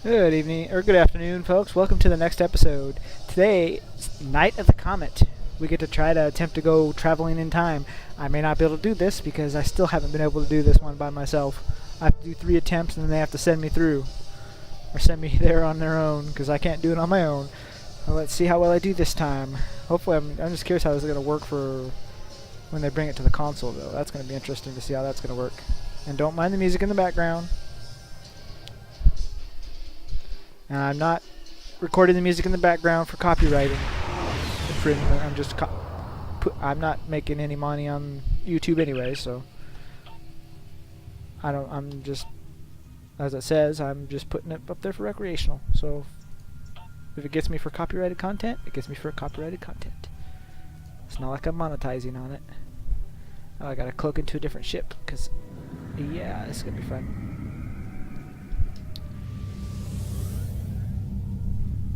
Good evening, or good afternoon, folks. Welcome to the next episode. Today, it's Night of the Comet. We get to try to attempt to go traveling in time. I may not be able to do this because I still haven't been able to do this one by myself. I have to do 3 attempts and then they have to send me through. Or send me there on their own, because I can't do it on my own. Well, let's see how well I do this time. Hopefully, I'm just curious how this is going to work for when they bring it to the console, though. That's going to be interesting to see how that's going to work. And don't mind the music in the background. And I'm not recording the music in the background for copywriting infringement. I'm just I'm not making any money on YouTube anyway, so I'm just, as it says, I'm just putting it up there for recreational. So if it gets me for copyrighted content, it gets me for copyrighted content. It's not like I'm monetizing on it. Oh, I gotta cloak into a different ship, because yeah, this is gonna be fun.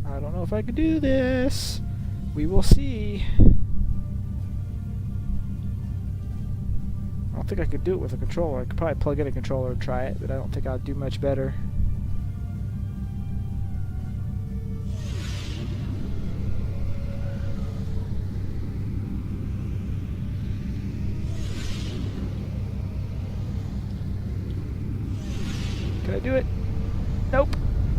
I don't know if I can do this. We will see. I don't think I could do it with a controller. I could probably plug in a controller and try it, but I don't think I'll do much better. Can I do it? Nope.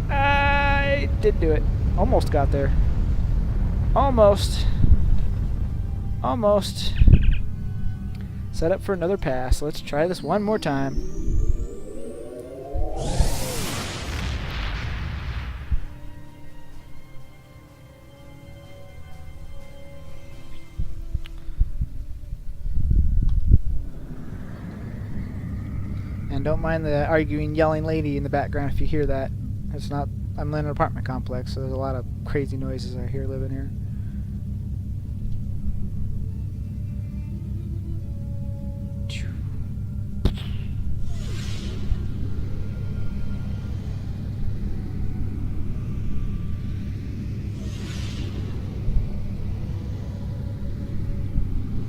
I did do it. Almost got there. Almost. Almost. Set up for another pass. Let's try this one more time. And don't mind the arguing, yelling lady in the background if you hear that. It's not... I'm in an apartment complex, so there's a lot of crazy noises I hear living here.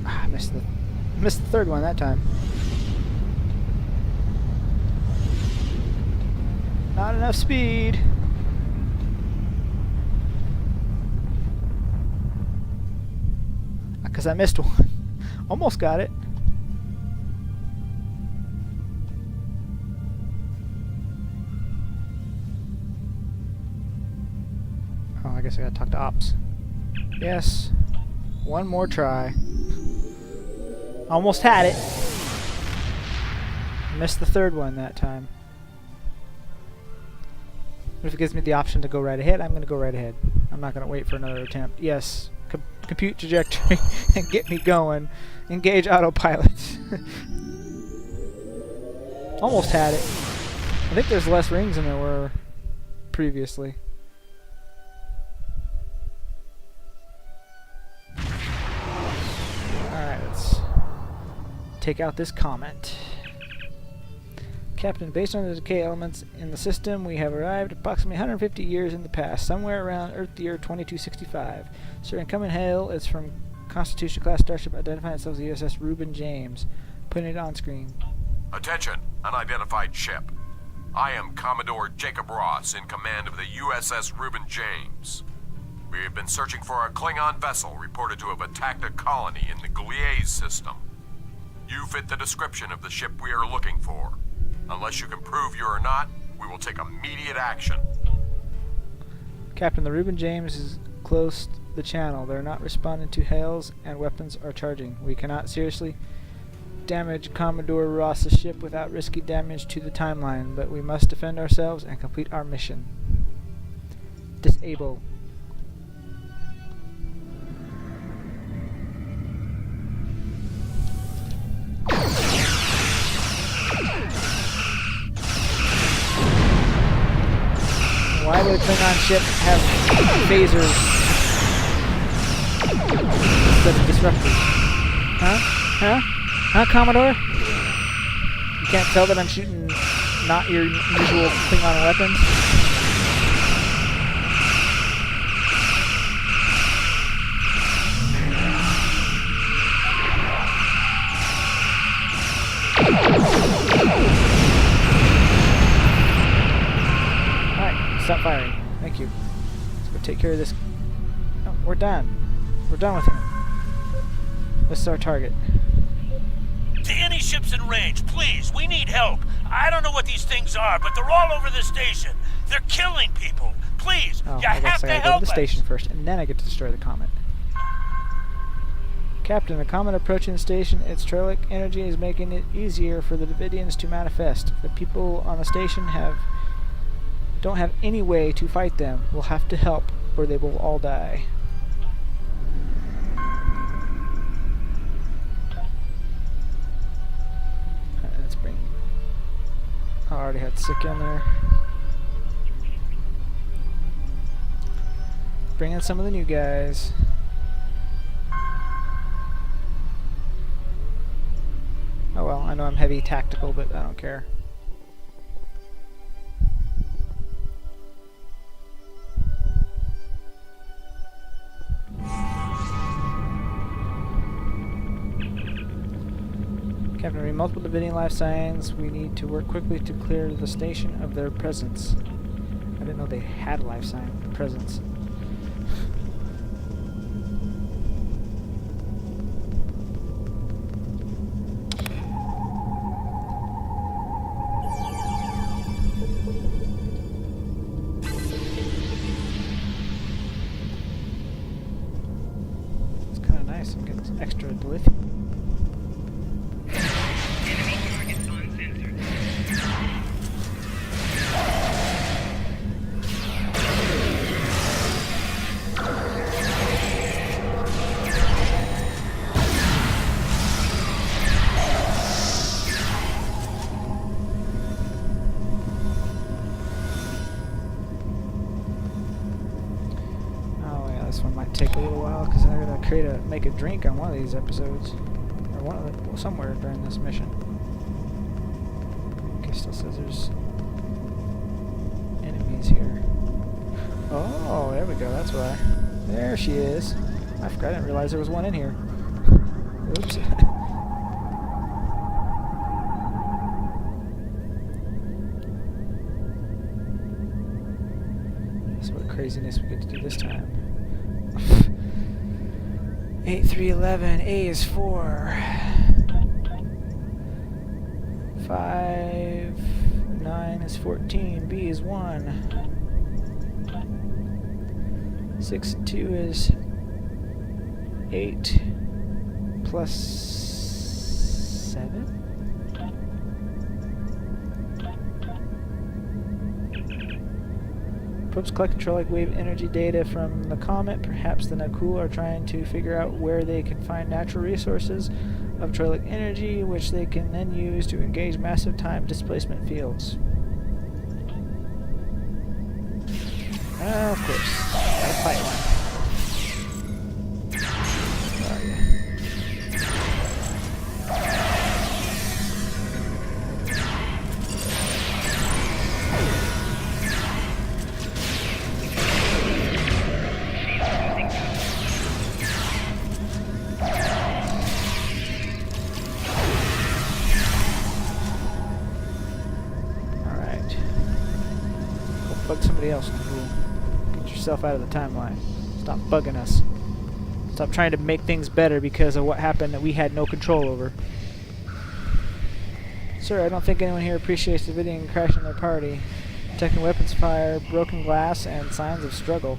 I missed the third one that time. Not enough speed. Because I missed one. Almost got it. Oh, I guess I gotta talk to Ops. Yes. One more try. Almost had it. Missed the third one that time. But if it gives me the option to go right ahead, I'm going to go right ahead. I'm not going to wait for another attempt. Yes. Compute trajectory and get me going. Engage autopilot. Almost had it. I think there's less rings than there were previously. Alright, let's take out this Comet. Captain, based on the decay elements in the system, we have arrived approximately 150 years in the past, somewhere around Earth year 2265. Sir, incoming hail is from Constitution-class starship identifying itself as the USS Reuben James. Putting it on screen. Attention, unidentified ship. I am Commodore Jacob Ross, in command of the USS Reuben James. We have been searching for a Klingon vessel reported to have attacked a colony in the Gliese system. You fit the description of the ship we are looking for. Unless you can prove you are not, we will take immediate action. Captain, the Reuben James is close the channel. They're not responding to hails and weapons are charging. We cannot seriously damage Commodore Ross's ship without risky damage to the timeline, but we must defend ourselves and complete our mission. Disable. Why would a Klingon ship have phasers instead of disruptors? Huh? Huh? Huh, Commodore? You can't tell that I'm shooting not your usual Klingon weapons? stop firing. Thank you. Let's go take care of this. Oh, we're done. We're done with him. This is our target. To any ships in range, please, we need help. I don't know what these things are, but they're all over the station. They're killing people. Please, Oh, you I have guess to I gotta go help to the us. station first, and then I get to destroy the Comet. Captain, the Comet approaching the station. Its Trellic energy is making it easier for the Devidians to manifest. The people on the station don't have any way to fight them. We'll have to help, or they will all die. Alright, let's bring... I already had Sick in there. Bring in some of the new guys. Oh well, I know I'm heavy tactical, but I don't care. Captain, read multiple Devidian life signs. We need to work quickly to clear the station of their presence. I didn't know they had a life sign presence. It's kind of nice. I'm getting some extra lithium. This one might take a little while because I gotta make a drink on one of these episodes, or somewhere during this mission. Okay, still says there's enemies here. Oh, there we go. That's why. There she is. I forgot. I didn't realize there was one in here. Oops. That's what craziness we get to do this time. 8, 3, 11. A is 4. 5, 9 is 14. B is 1. 6 and 2 is 8. Plus 7? Probes collect Trellic wave energy data from the Comet. Perhaps the Nakul are trying to figure out where they can find natural resources of Trellic energy, which they can then use to engage massive time displacement fields. Of course. Gotta fight one. Where are you? Bug somebody else, Nakul. Get yourself out of the timeline. Stop bugging us. Stop trying to make things better because of what happened that we had no control over. Sir, I don't think anyone here appreciates Devidian crashing their party. Detecting weapons fire, broken glass, and signs of struggle.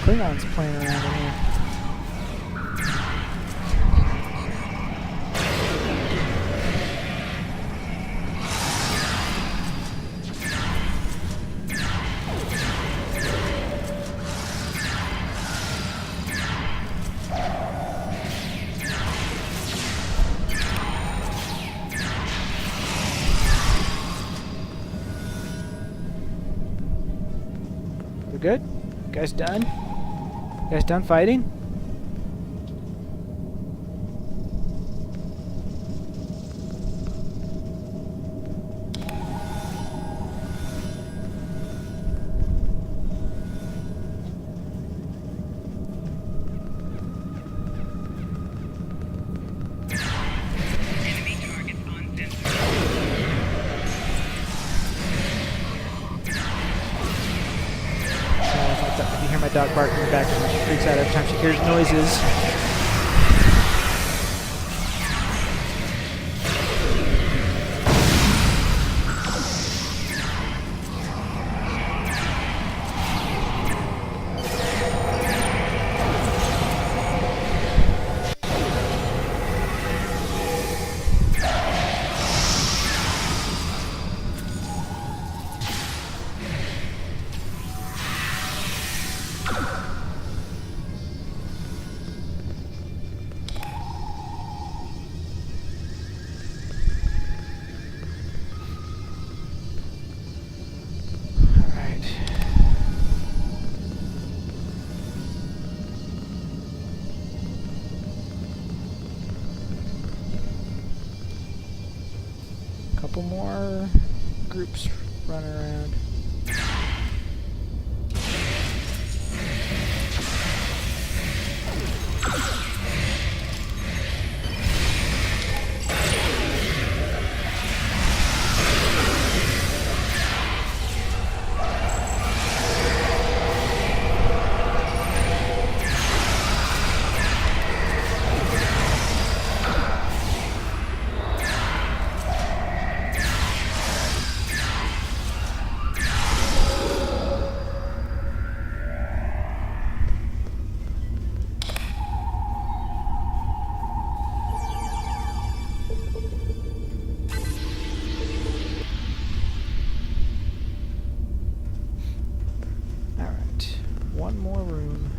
Klingons playing around in here. guys done? You guys done fighting? You hear my dog barking in the background. She freaks out every time she hears noises. Couple more groups running around. One more room.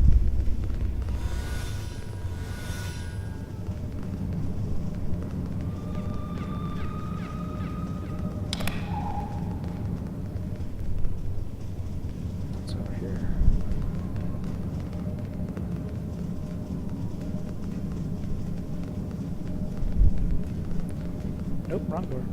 What's over here? Nope, wrong door.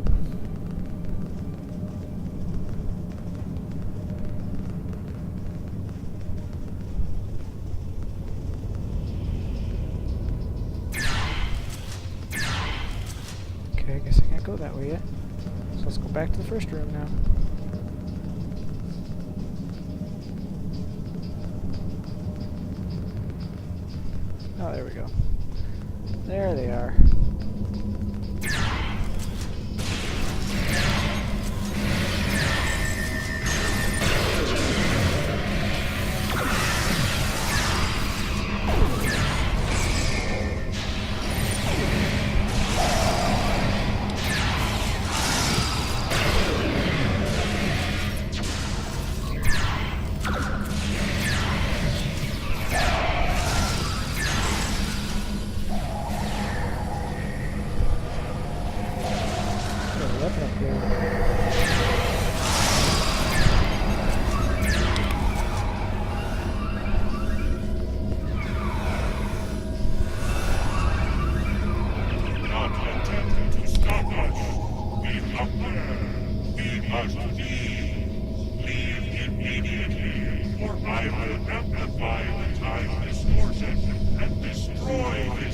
Okay, I guess I can't go that way yet. So let's go back to the first room now. Oh, there we go. There they are.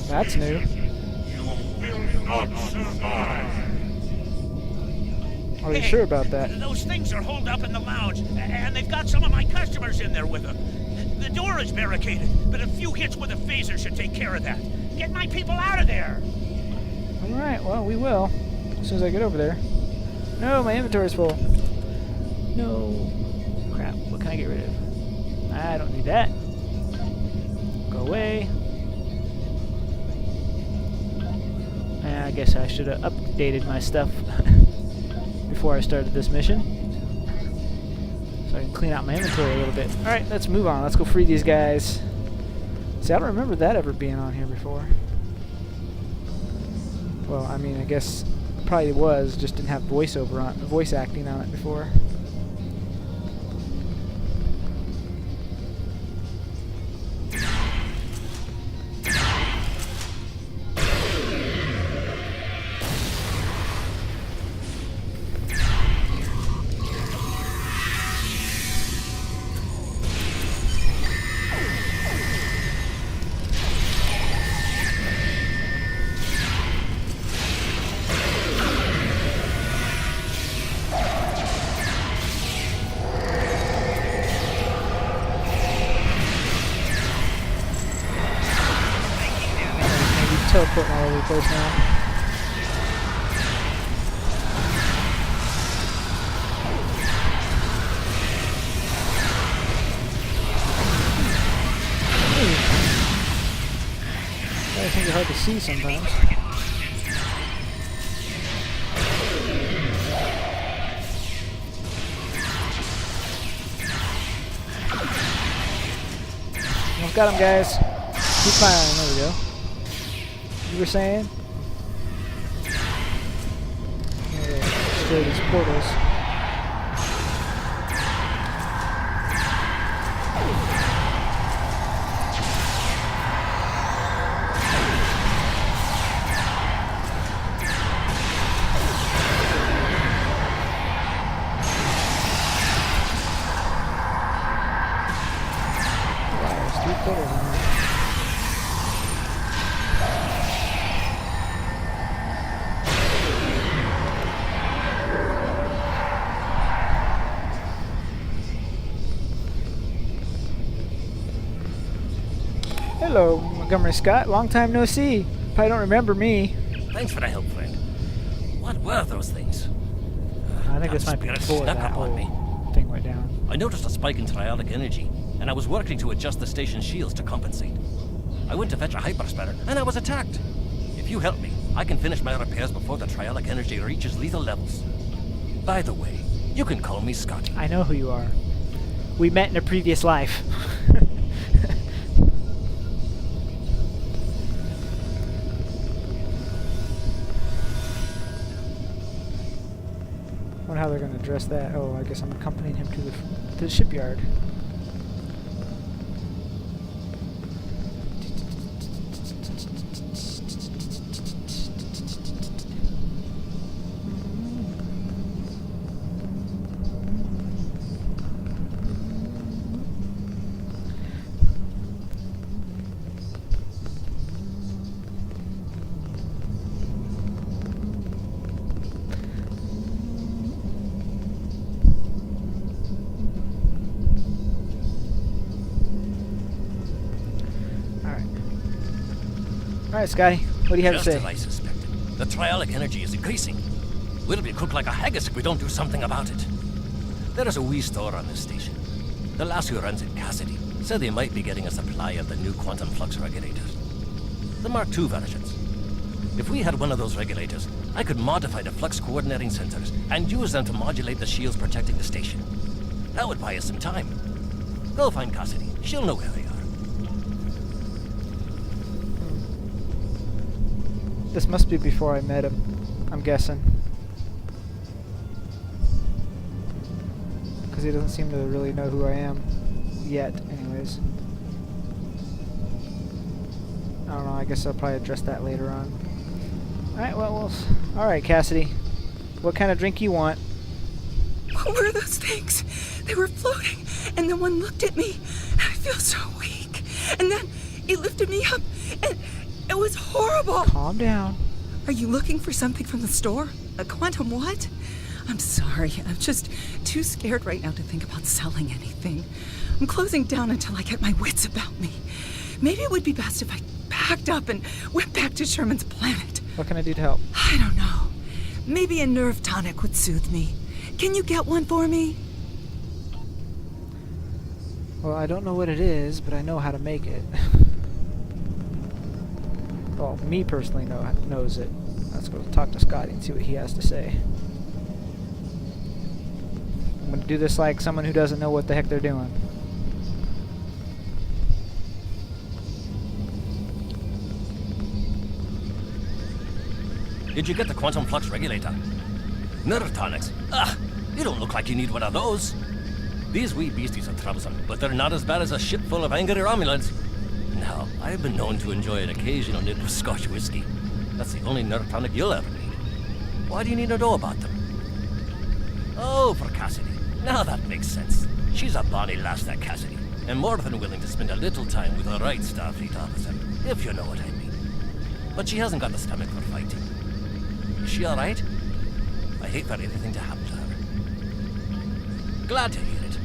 That's new. You will not survive. Are you sure about that? Those things are holed up in the lounge, and they've got some of my customers in there with them. The door is barricaded, but a few hits with a phaser should take care of that. Get my people out of there! Alright, well, we will. As soon as I get over there. No, my inventory's full. No. Crap, what can I get rid of? I don't need that. Go away. I guess I should have updated my stuff before I started this mission, so I can clean out my inventory a little bit. Alright, let's move on. Let's go free these guys. See, I don't remember that ever being on here before. Well, I mean, I guess it probably was, just didn't have voice acting on it before. teleporting all over the place now. I think they're hard to see sometimes. Almost got him, guys. Keep firing. There we go. You were saying? Yeah, destroy these portals. Hello, Montgomery Scott. Long time no see. Probably don't remember me. Thanks for the help, friend. What were those things? I think this might be before that whole thing went down. I noticed a spike in triolic energy, and I was working to adjust the station's shields to compensate. I went to fetch a hyperspanner, and I was attacked. If you help me, I can finish my repairs before the triolic energy reaches lethal levels. By the way, you can call me Scott. I know who you are. We met in a previous life. I wonder how they're going to address that. Oh, I guess I'm accompanying him to the shipyard. Alright, Scotty, what do you have to say? Just as I suspected, the triolic energy is increasing. We'll be cooked like a haggis if we don't do something about it. There is a wee store on this station. The lass who runs it, Cassidy, said they might be getting a supply of the new quantum flux regulators. The Mark II versions. If we had one of those regulators, I could modify the flux coordinating sensors and use them to modulate the shields protecting the station. That would buy us some time. Go find Cassidy. She'll know where they are. This must be before I met him, I'm guessing. Because he doesn't seem to really know who I am. Yet, anyways. I don't know, I guess I'll probably address that later on. Alright, well, alright, Cassidy. What kind of drink you want? What were those things? They were floating, and then one looked at me. I feel so weak. And then it lifted me up, and it was horrible. Calm down. Are you looking for something from the store? A quantum what? I'm sorry. I'm just too scared right now to think about selling anything. I'm closing down until I get my wits about me. Maybe it would be best if I packed up and went back to Sherman's planet. What can I do to help? I don't know. Maybe a nerve tonic would soothe me. Can you get one for me? Well, I don't know what it is, but I know how to make it. Well, me personally knows it. Let's go talk to Scotty and see what he has to say. I'm going to do this like someone who doesn't know what the heck they're doing. Did you get the quantum flux regulator? Nerve tonics? Ah, you don't look like you need one of those. These wee beasties are troublesome, but they're not as bad as a ship full of angry Romulans. Now, I've been known to enjoy an occasional nip of Scotch whiskey. That's the only nerve tonic you'll ever need. Why do you need to know about them? Oh, for Cassidy. Now that makes sense. She's a bonny lass, that Cassidy, and more than willing to spend a little time with the right Starfleet officer, if you know what I mean. But she hasn't got the stomach for fighting. Is she all right? I hate for anything to happen to her. Glad to hear it.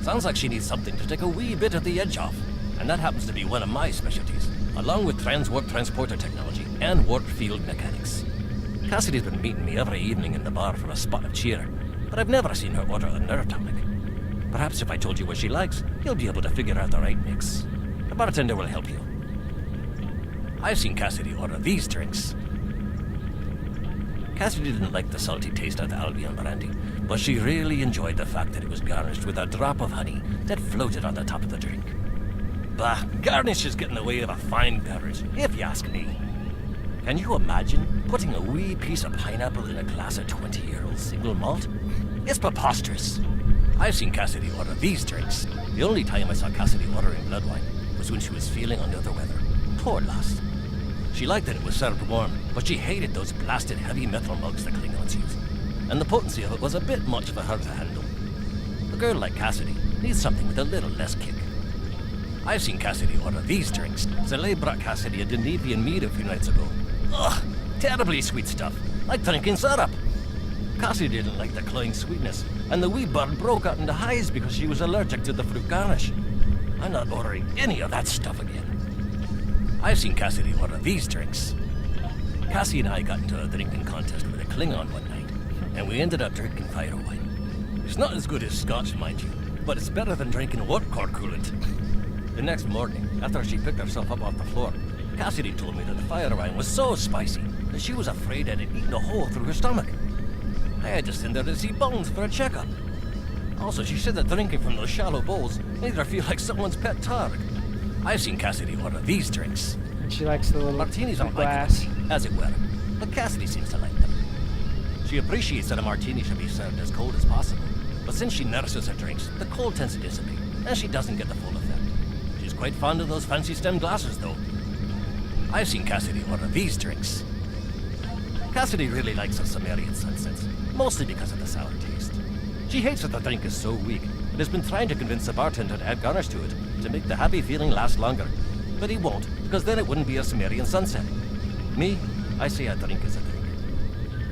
Sounds like she needs something to take a wee bit of the edge off, and that happens to be one of my specialties. along with transwarp transporter technology and warp field mechanics. Cassidy's been meeting me every evening in the bar for a spot of cheer, but I've never seen her order a nerve tonic. Perhaps if I told you what she likes, you'll be able to figure out the right mix. The bartender will help you. I've seen Cassidy order these drinks. Cassidy didn't like the salty taste of the Albion brandy, but she really enjoyed the fact that it was garnished with a drop of honey that floated on the top of the drink. Bah, garnish is getting in the way of a fine beverage, if you ask me. Can you imagine putting a wee piece of pineapple in a glass of 20-year-old single malt? It's preposterous. I've seen Cassidy order these drinks. The only time I saw Cassidy ordering blood wine was when she was feeling under the weather. Poor lass. She liked that it was served warm, but she hated those blasted heavy metal mugs the Klingons use, and the potency of it was a bit much for her to handle. A girl like Cassidy needs something with a little less kick. I've seen Cassidy order these drinks. Zalay brought Cassidy a Devidian mead a few nights ago. Ugh, terribly sweet stuff, like drinking syrup. Cassidy didn't like the cloying sweetness, and the wee bird broke out into highs because she was allergic to the fruit garnish. I'm not ordering any of that stuff again. I've seen Cassidy order these drinks. Cassie and I got into a drinking contest with a Klingon one night, and we ended up drinking fire wine. It's not as good as scotch, mind you, but it's better than drinking warp core coolant. The next morning, after she picked herself up off the floor, Cassidy told me that the fire wine was so spicy that she was afraid it had eaten a hole through her stomach. I had to send her to see Bones for a checkup. Also, she said that drinking from those shallow bowls made her feel like someone's pet targ. I've seen Cassidy order these drinks. And she likes the little Martinis aren't glass. like it, as it were, but Cassidy seems to like them. She appreciates that a martini should be served as cold as possible, but since she nurses her drinks, the cold tends to dissipate, and she doesn't get the full effect. She's quite fond of those fancy stem glasses, though. I've seen Cassidy order these drinks. Cassidy really likes her Sumerian sunsets, mostly because of the sour taste. She hates that the drink is so weak, and has been trying to convince the bartender to add garnish to it, to make the happy feeling last longer. But he won't, because then it wouldn't be a Sumerian sunset. Me, I say a drink is a drink.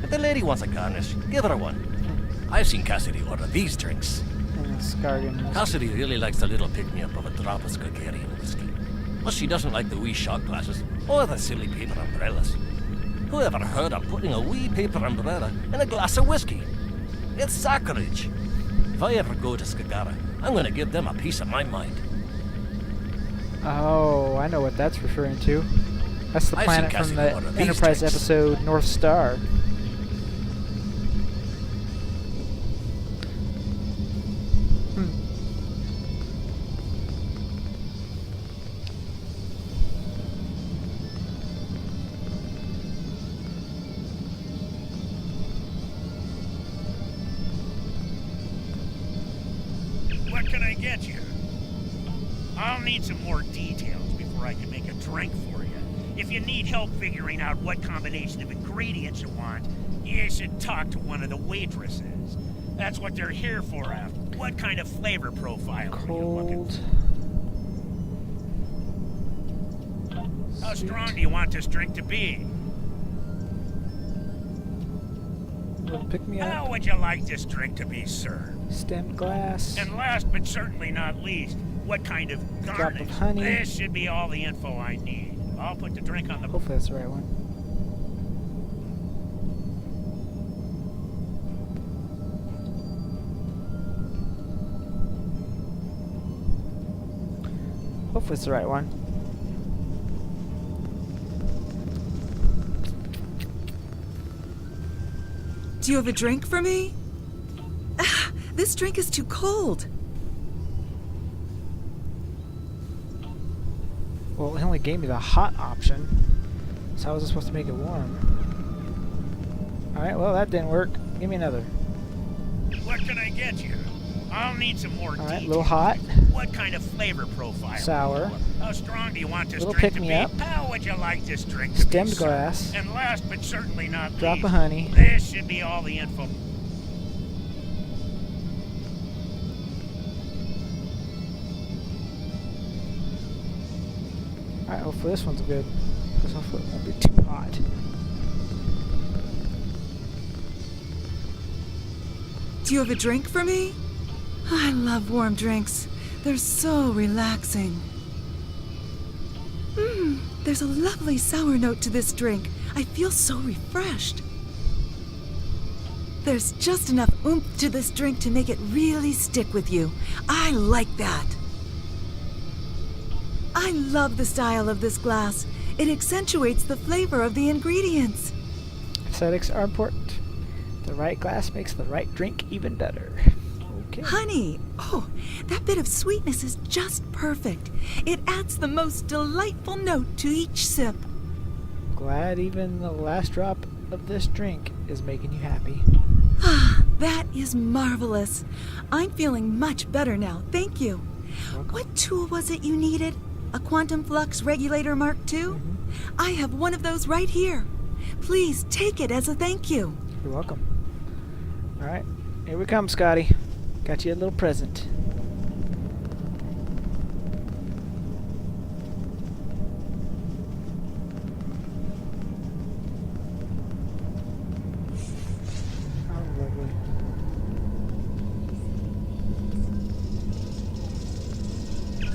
If the lady wants a garnish, give her one. I've seen Cassidy order these drinks. And it's Scargan. Cassidy really likes the little pick-me-up of a drop of Skagarian whiskey. But she doesn't like the wee shot glasses, or the silly paper umbrellas. Who ever heard of putting a wee paper umbrella in a glass of whiskey? It's sacrilege. If I ever go to Skagara, I'm going to give them a piece of my mind. Oh, I know what that's referring to. That's the I've planet seen from Cassidy the order these Enterprise drinks. episode North Star. What can I get you? I'll need some more details before I can make a drink for you. If you need help figuring out what combination of ingredients you want, you should talk to one of the waitresses. That's what they're here for after. What kind of flavor profile are you looking Cold. for? How strong do you want this drink to be? Will pick me How up. would you like this drink to be served? Stemmed glass. And last but certainly not least, what kind of Drop garnish? of honey. This should be all the info I need. I'll put the drink on the... Hopefully that's the right one. Hopefully it's the right one. Do you have a drink for me? Ah, this drink is too cold. Well, he only gave me the hot option. So how was I supposed to make it warm? Alright, well that didn't work. Give me another. What can I get you? I'll need some more Alright, a details. little hot. What kind of flavor profile? Sour. How strong do you want this Little drink to be? pick-me-up. How would you like this drink to Stemmed be? sir? glass. And last but certainly not Drop least, of honey. this should be all the info. Alright, hopefully this one's good. Because hopefully it won't be too hot. Do you have a drink for me? I love warm drinks. They're so relaxing. There's a lovely sour note to this drink. I feel so refreshed. There's just enough oomph to this drink to make it really stick with you. I like that. I love the style of this glass. It accentuates the flavor of the ingredients. Aesthetics are important. The right glass makes the right drink even better. Okay. Honey, oh, that bit of sweetness is just perfect. It adds the most delightful note to each sip. Glad even the last drop of this drink is making you happy. Ah, that is marvelous. I'm feeling much better now, thank you. Welcome. What tool was it you needed? A quantum flux regulator Mark II? I have one of those right here. Please take it as a thank you. You're welcome. Alright, here we come, Scotty. Got you a little present. Oh, lovely.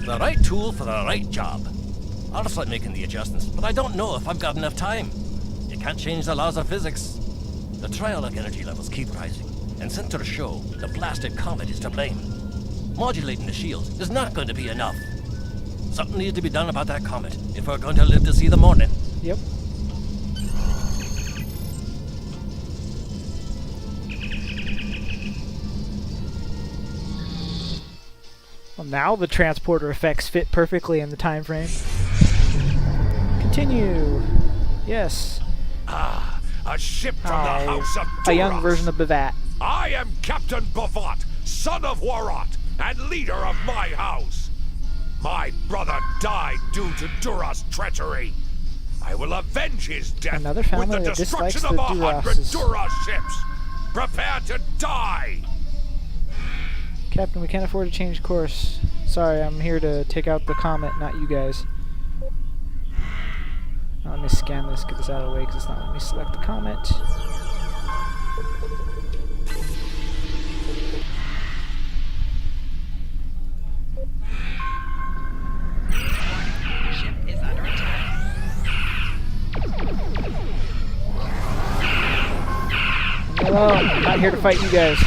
The right tool for the right job. I'll start making the adjustments, but I don't know if I've got enough time. You can't change the laws of physics. The trialic energy levels keep rising, and sensors show the blasted comet is to blame. Modulating the shields is not going to be enough. Something needs to be done about that comet if we're going to live to see the morning. Yep. Well, now the transporter effects fit perfectly in the time frame. Continue. Yes. Ah, a ship from the house of A young Duras. version of Bavat. I am Captain Bavat, son of Warat, and leader of my house. My brother died due to Duras' treachery. I will avenge his death Another with family the that dislikes destruction the of 100 Durases. Duras ships. Prepare to die! Captain, we can't afford to change course. Sorry, I'm here to take out the Comet, not you guys. Now let me scan this, get this out of the way, because it's not letting me select the Comet. Ship is under attack. Hello, I'm not here to fight you guys.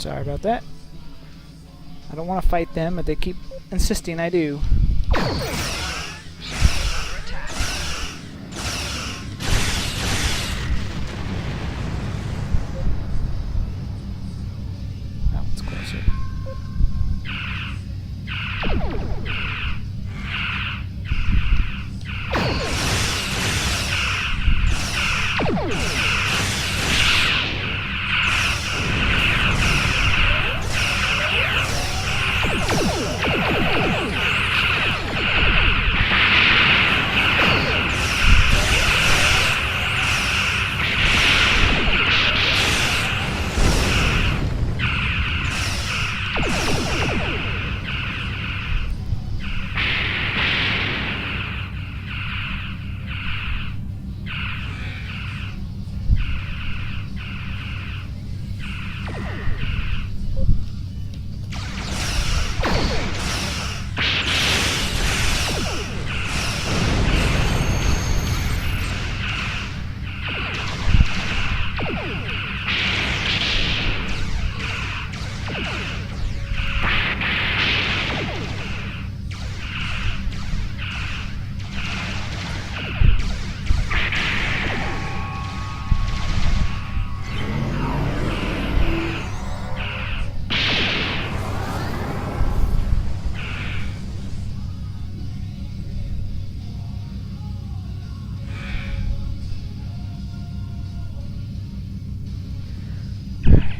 Sorry about that. I don't want to fight them, but they keep insisting I do. Under attack. That one's closer.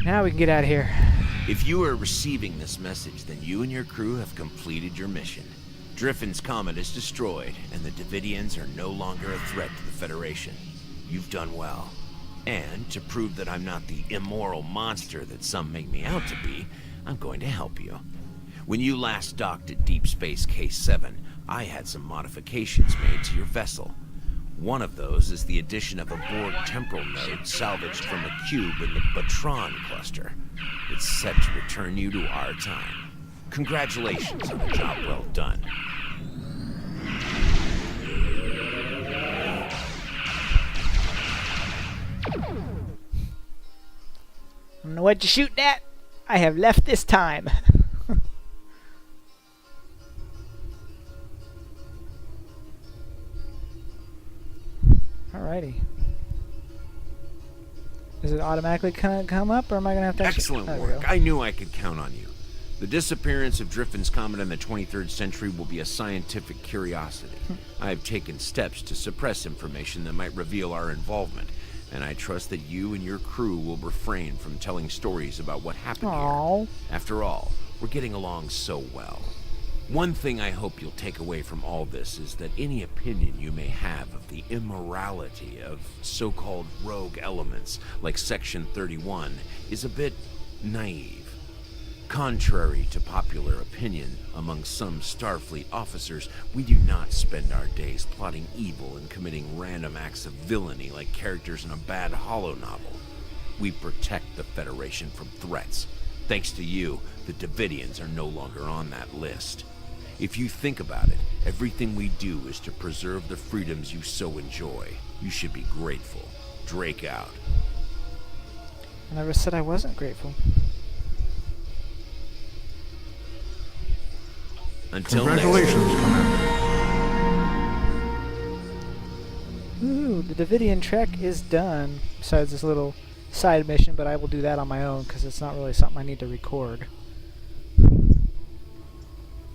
Now we can get out of here. If you are receiving this message, then you and your crew have completed your mission. Driffin's Comet is destroyed, and the Devidians are no longer a threat to the Federation. You've done well. And to prove that I'm not the immoral monster that some make me out to be, I'm going to help you. When you last docked at Deep Space K7, I had some modifications made to your vessel. One of those is the addition of a Borg temporal node salvaged from a cube in the Batron cluster. It's set to return you to our time. Congratulations on a job well done. I don't know what to shoot at. I have left this time. Alrighty. Is it automatically gonna come up, or am I gonna have to? Excellent There we work. go. I knew I could count on you. The disappearance of Driffin's Comet in the 23rd century will be a scientific curiosity. I have taken steps to suppress information that might reveal our involvement, and I trust that you and your crew will refrain from telling stories about what happened Aww. here. After all, we're getting along so well. One thing I hope you'll take away from all this is that any opinion you may have of the immorality of so-called rogue elements like Section 31 is a bit naive. Contrary to popular opinion among some Starfleet officers, we do not spend our days plotting evil and committing random acts of villainy like characters in a bad holo novel. We protect the Federation from threats. Thanks to you, the Devidians are no longer on that list. If you think about it, everything we do is to preserve the freedoms you so enjoy. You should be grateful. Drake out. I never said I wasn't grateful. Until Congratulations, next Comet. Ooh, the Devidian trek is done. Besides this little side mission, but I will do that on my own because it's not really something I need to record.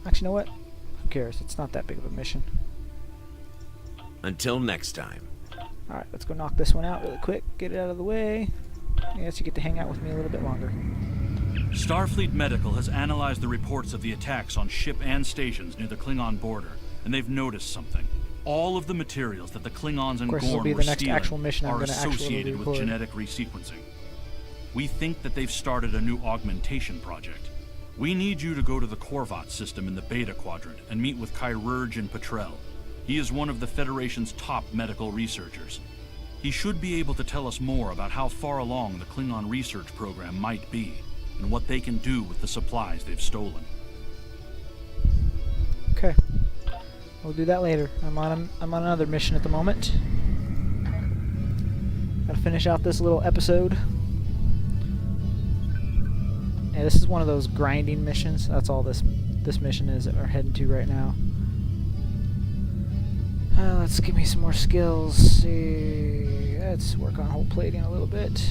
Actually, you know what? Who cares? It's not that big of a mission. Until next time. Alright, let's go knock this one out really quick. Get it out of the way. I guess you get to hang out with me a little bit longer. Starfleet Medical has analyzed the reports of the attacks on ship and stations near the Klingon border, and they've noticed something. All of the materials that the Klingons and Of course, this will Gorn be were the next stealing actual mission I'm are going to actually associated with record. genetic resequencing. We think that they've started a new augmentation project. We need you to go to the Korvat system in the Beta Quadrant and meet with Kyrurge and Petrel. He is one of the Federation's top medical researchers. He should be able to tell us more about how far along the Klingon research program might be, and what they can do with the supplies they've stolen. Okay. We'll do that later. I'm on another mission at the moment. Gotta finish out this little episode. Yeah, this is one of those grinding missions. That's all this mission is that we're heading to right now. Let's give me some more skills. See, let's work on hull plating a little bit.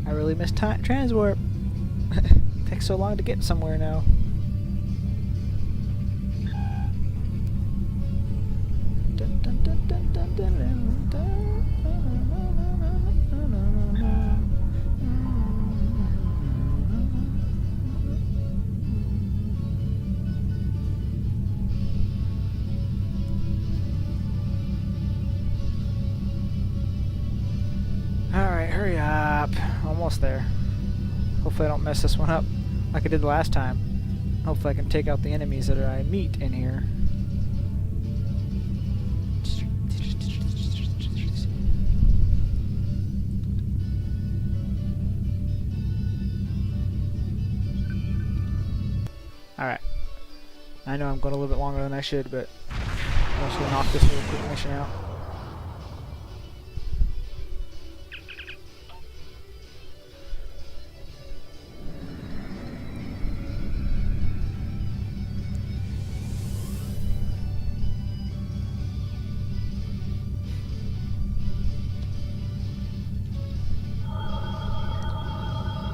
I really miss transwarp. Takes so long to get somewhere now. Alright, hurry up. Almost there. Hopefully I don't mess this one up like I did the last time. Hopefully I can take out the enemies that I meet in here. Alright. I know I'm going a little bit longer than I should, but I'm just going to knock this little quick mission out.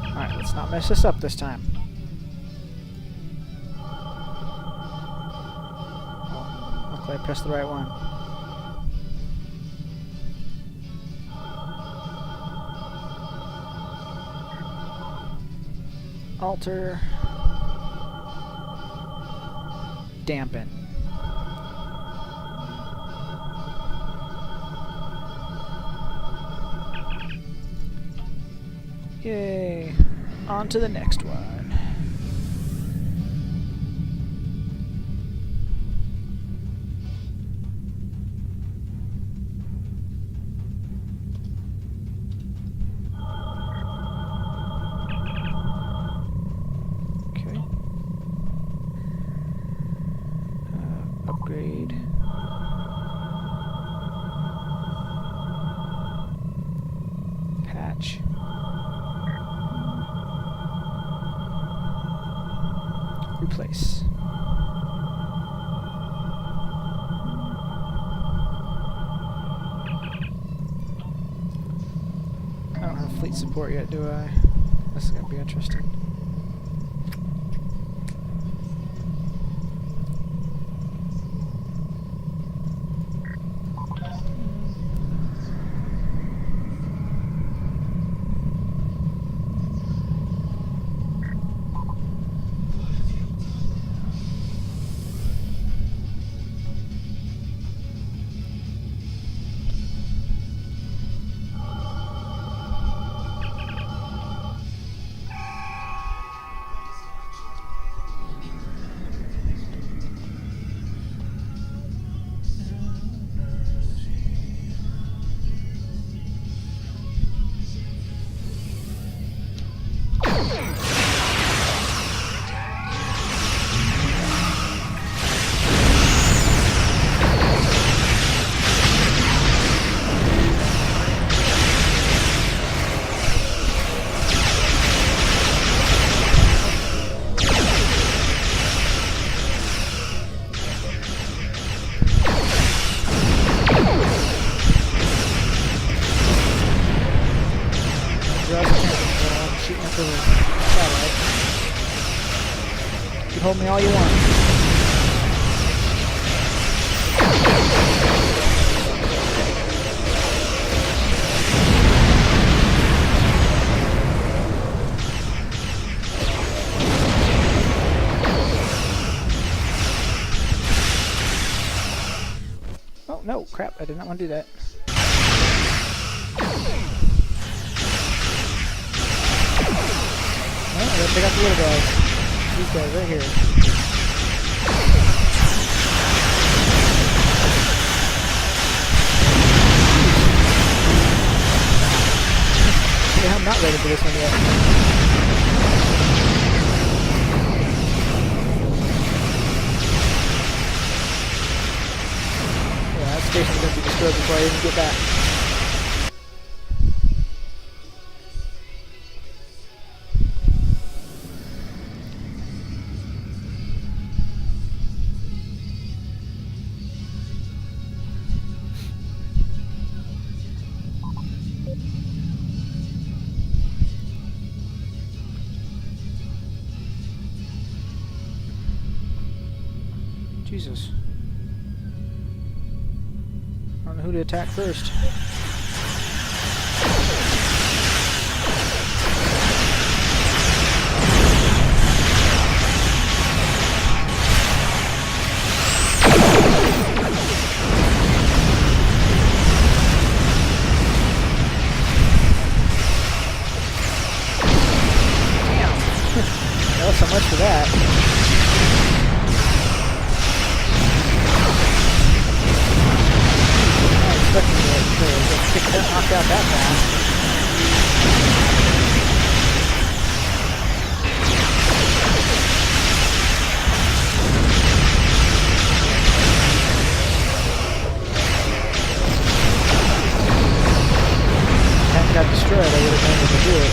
Alright, let's not mess this up this time. Oh, luckily I pressed the right one. Alter. Dampen. Yay. On to the next one. Okay. Upgrade. Patch. Replace. I don't have fleet support yet, do I? This is gonna be interesting. You hold me all you want. Oh no, crap, I did not want to do that. Oh, I gotta pick up the little guys. These guys right here. not ready for this one yet. Yeah, that station's gonna be destroyed before I even get back. Jesus. I don't know who to attack first. Well, so much for that. Knocked out that fast. Tank got destroyed, I would have been able to do it.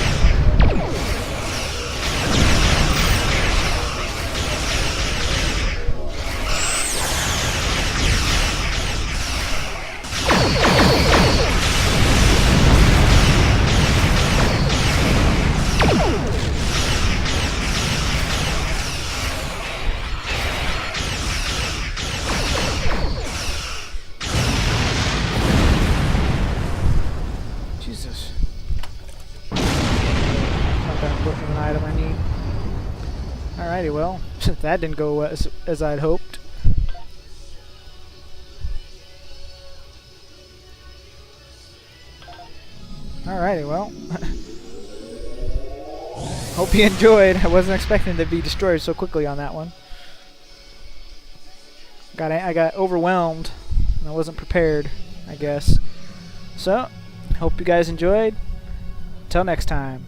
Jesus. Not that I'm looking for an item I need. Alrighty, well, that didn't go as I'd hoped. Alrighty, well. Hope you enjoyed. I wasn't expecting to be destroyed so quickly on that one. I got overwhelmed, and I wasn't prepared, I guess. So, hope you guys enjoyed. Till next time.